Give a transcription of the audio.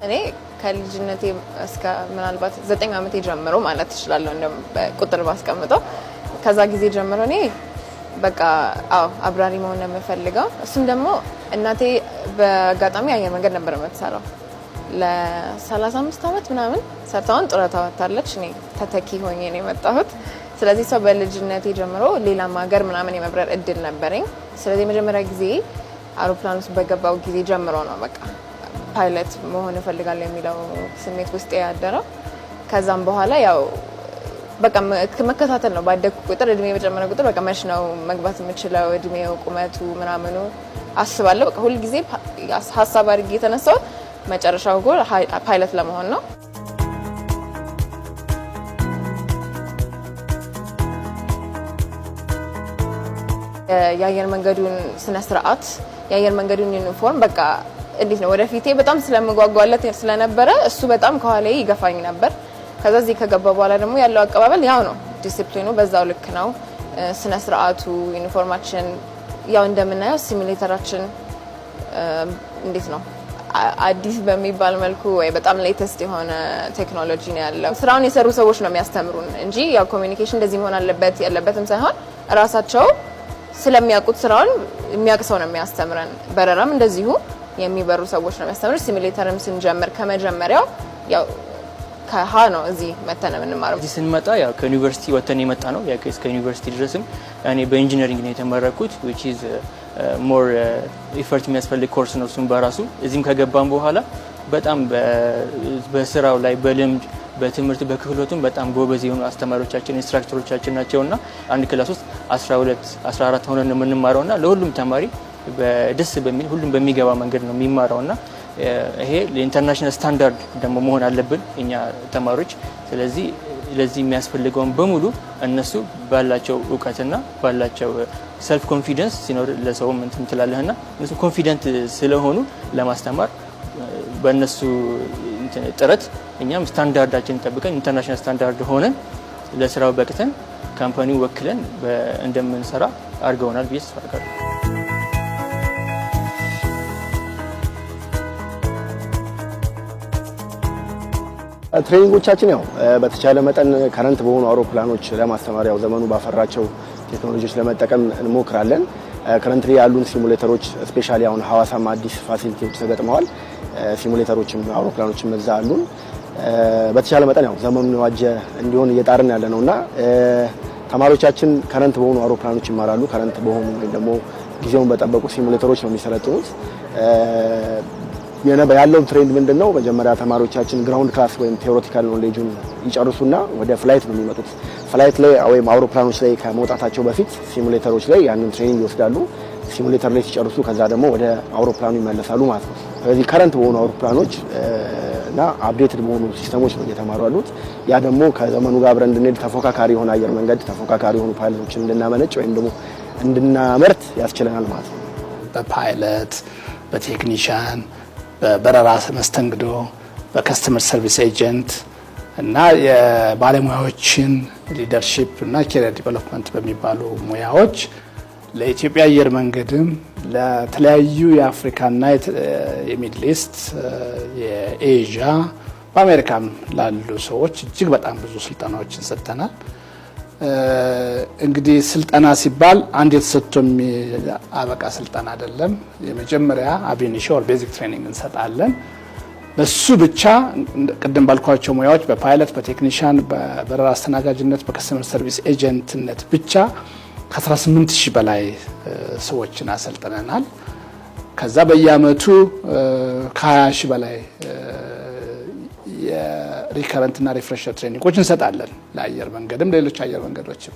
እኔ ከልጅነቴ እስከ ምናልባት 9 ዓመቴ ጀምሮ ማለት እችላለሁ እንደም ቁጥር ባስቀምጠው ከዛ ጊዜ ጀምሮ እኔ በቃ አብራሪ መሆን ነው የምፈልገው። እሱም ደግሞ እናቴ በአጋጣሚ አየር መንገድ ነበር የምትሰራው ለ35 ዓመት ምናምን ሰርታውን ጡረታ ወጣለች። እኔ ተተኪ ሆኜ ነው የመጣሁት። ስለዚህ ሰው በልጅነቴ ጀምሮ ሌላም ሀገር ምናምን የመብረር እድል ነበረኝ። ስለዚህ መጀመሪያ ጊዜ አውሮፕላን ውስጥ በገባው ጊዜ ጀምሮ ነው በቃ ፓይለት መሆን እፈልጋለሁ የሚለው ስሜት ውስጥ ያደረው። ከዛም በኋላ ያው በቃ መከታተል ነው። ባደኩ ቁጥር እድሜ በጨመረ ቁጥር በቃ መች ነው መግባት የምችለው እድሜው ቁመቱ ምናምኑ አስባለሁ። በቃ ሁሉ ጊዜ ሀሳብ አድርጌ የተነሳው መጨረሻው ጎል ፓይለት ለመሆን ነው። የአየር መንገዱን ስነ ስርዓት የአየር መንገዱን ዩኒፎርም በቃ እንዴት ነው ወደፊቴ በጣም ስለምጓጓለት ስለነበረ እሱ በጣም ከኋላዬ ይገፋኝ ነበር። ከዛ እዚህ ከገባ በኋላ ደግሞ ያለው አቀባበል ያው ነው፣ ዲሲፕሊኑ በዛው ልክ ነው። ስነ ስርዓቱ ዩኒፎርማችን ያው እንደምናየው ሲሙሌተራችን እንዴት ነው አዲስ በሚባል መልኩ ወይ በጣም ሌተስት የሆነ ቴክኖሎጂ ነው ያለው። ስራውን የሰሩ ሰዎች ነው የሚያስተምሩን እንጂ ያው ኮሚኒኬሽን እንደዚህ መሆን አለበት ያለበትም ሳይሆን ራሳቸው ስለሚያውቁት ስራውን የሚያውቅ ሰው ነው የሚያስተምረን። በረራም እንደዚሁ የሚበሩ ሰዎች ነው የሚያስተምሩን። ሲሙሌተርም ስንጀምር ከመጀመሪያው ያው ከሃ ነው እዚህ መተን የምንማረው። እዚህ ስንመጣ ያው ከዩኒቨርሲቲ ወተን የመጣ ነው። ያው ከዩኒቨርሲቲ ድረስም እኔ በኢንጂነሪንግ ነው የተመረኩት which is more effort የሚያስፈልግ ኮርስ ነው እሱም በራሱ። እዚህም ከገባን በኋላ በጣም በስራው ላይ በልምድ በትምህርት በክህሎቱም በጣም ጎበዝ የሆኑ አስተማሪዎቻችን ኢንስትራክተሮቻችን ናቸውና አንድ ክላስ ውስጥ 12 14 ሆነን ነው የምንማረውና ለሁሉም ተማሪ በደስ በሚል ሁሉም በሚገባ መንገድ ነው የሚማረውና ይሄ ለኢንተርናሽናል ስታንዳርድ ደግሞ መሆን አለብን እኛ ተማሪዎች። ስለዚህ ለዚህ የሚያስፈልገውን በሙሉ እነሱ ባላቸው እውቀትና ባላቸው ሰልፍ ኮንፊደንስ ሲኖር ለሰውም እንትን ትላለህና እነሱ ኮንፊደንት ስለሆኑ ለማስተማር በእነሱ ጥረት እኛም ስታንዳርዳችንን ጠብቀን ኢንተርናሽናል ስታንዳርድ ሆነን ለስራው በቅተን ካምፓኒው ወክለን እንደምንሰራ አድርገውናል ብዬ ተስፋ አደርጋለሁ። ትሬኒንጎቻችን ያው በተቻለ መጠን ከረንት በሆኑ አውሮፕላኖች ለማስተማር ያው ዘመኑ ባፈራቸው ቴክኖሎጂዎች ለመጠቀም እንሞክራለን። ከረንትሊ ያሉን ሲሙሌተሮች ስፔሻሊ አሁን ሐዋሳም አዲስ ፋሲሊቲዎች ተገጥመዋል። ሲሙሌተሮችም አውሮፕላኖችም እዛ አሉን። በተቻለ መጠን ያው ዘመኑን የዋጀ እንዲሆን እየጣርን ያለ ነውና ተማሪዎቻችን ከረንት በሆኑ አውሮፕላኖች ይማራሉ። ከረንት በሆኑ ወይ ደግሞ ጊዜውን በጠበቁ ሲሙሌተሮች ነው የሚሰለጥኑት። ያለው ትሬንድ ምንድነው? መጀመሪያ ተማሪዎቻችን ግራውንድ ክላስ ወይም ቴዎሬቲካል ኖሌጁን ይጨርሱና ወደ ፍላይት ነው የሚመጡት። ፍላይት ላይ ወይም አውሮፕላኖች ላይ ከመውጣታቸው በፊት ሲሙሌተሮች ላይ ያንን ትሬኒንግ ይወስዳሉ። ሲሙሌተር ላይ ሲጨርሱ ከዛ ደግሞ ወደ አውሮፕላኑ ይመለሳሉ ማለት ነው። ስለዚህ ከረንት በሆኑ አውሮፕላኖች እና አፕዴትድ በሆኑ ሲስተሞች ነው እየተማሩ ያሉት። ያ ደግሞ ከዘመኑ ጋር አብረን እንድንሄድ ተፎካካሪ የሆነ አየር መንገድ ተፎካካሪ የሆኑ ፓይለቶችን እንድናመነጭ ወይም ደግሞ እንድናመርት ያስችለናል ማለት ነው። በፓይለት በቴክኒሻን በበረራ መስተንግዶ በከስተመር ሰርቪስ ኤጀንት እና የባለሙያዎችን ሊደርሺፕ እና ካሪየር ዲቨሎፕመንት በሚባሉ ሙያዎች ለኢትዮጵያ አየር መንገድም ለተለያዩ የአፍሪካና የሚድል ኢስት የኤዥያ በአሜሪካም ላሉ ሰዎች እጅግ በጣም ብዙ ስልጠናዎችን ሰጥተናል። እንግዲህ ስልጠና ሲባል አንድ የተሰጥቶ የሚያበቃ ስልጠና አይደለም። የመጀመሪያ አቪዬሽን ኦር ቤዚክ ትሬኒንግ እንሰጣለን። በሱ ብቻ ቅድም ባልኳቸው ሙያዎች በፓይለት፣ በቴክኒሻን፣ በበረራ አስተናጋጅነት፣ በከስተመር ሰርቪስ ኤጀንትነት ብቻ ከ18000 በላይ ሰዎችን አሰልጥነናል። ከዛ በየአመቱ ከ20000 በላይ የሪከረንት እና ሪፍሬሸር ትሬኒንጎች እንሰጣለን ለአየር መንገድም ሌሎች አየር መንገዶችም።